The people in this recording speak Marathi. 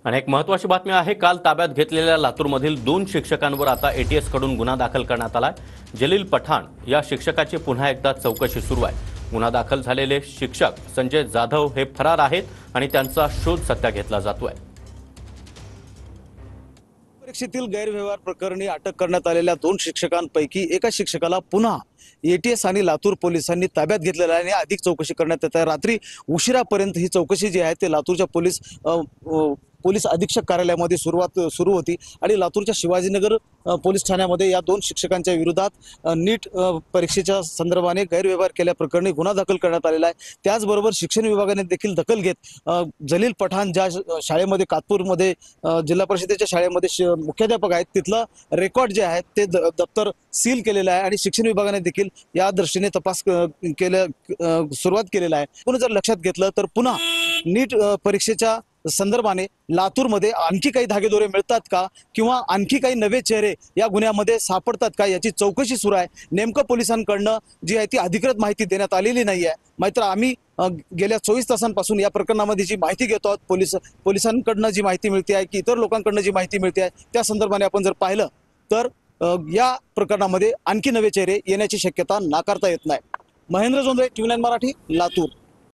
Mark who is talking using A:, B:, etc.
A: आणि एक महत्त्वाची बातमी आहे, काल ताब्यात घेतलेल्या लातूरमधील 2 शिक्षकांवर आता एटीएस कडून गुन्हा दाखल करण्यात आलाय। जलील पठाण या शिक्षकाची पुन्हा एकदा चौकशी सुरू आहे। गुन्हा दाखल झालेले शिक्षक संजय जाधव हे फरार आहेत आणि त्यांचा शोध सध्या घेतला जातोय।
B: परीक्षेतील गैरव्यवहार प्रकरणी अटक करण्यात आलेल्या 2 शिक्षकांपैकी एका शिक्षकाला पुन्हा एटीएस आणि लातूर पोलिसांनी ताब्यात घेतलेला आहे आणि अधिक चौकशी करण्यात येत आहे। रात्री उशिरापर्यंत ही चौकशी जी आहे ते लातूरच्या पोलीस अधीक्षक कार्यालयामध्ये सुरू होती आणि लातूरच्या शिवाजीनगर पोलीस ठाण्यामध्ये या 2 शिक्षकांच्या विरोधात नीट परीक्षेच्या संदर्भाने गैरव्यवहार केल्याप्रकरणी गुन्हा दाखल करण्यात आलेला आहे। त्याचबरोबर शिक्षण विभागाने देखील दखल घेत जलील पठाण ज्या शाळेमध्ये कातपूरमध्ये जिल्हा परिषदेच्या शाळेमध्ये मुख्याध्यापक आहेत तिथलं रेकॉर्ड जे आहे ते दप्तर सील केलेलं आहे आणि शिक्षण विभागाने देखील या दृष्टीने तपास सुरुवात केलेला आहे। पुन्हा जर लक्षात घेतलं तर पुन्हा नीट परीक्षेच्या संदर्भाने लातूरमध्ये आणखी काही धागेदोरे मिळतात का किंवा आणखी काही नवे चेहरे या गुन्ह्यामध्ये सापडतात का याची चौकशी सुरू आहे। नेमकं पोलिसांकडनं जी आहे ती अधिकृत माहिती देण्यात आलेली नाही आहे, मात्र आम्ही गेल्या 24 तासांपासून या प्रकरणामध्ये जी माहिती घेतो आहोत, पोलिसांकडनं जी माहिती मिळते आहे की इतर लोकांकडनं जी माहिती मिळते आहे त्या संदर्भाने आपण जर पाहिलं तर या प्रकरणामध्ये आणखी नवे चेहरे येण्याची शक्यता नाकारता येत नाही। महेंद्र जोंधळे, TV9 मराठी, लातूर।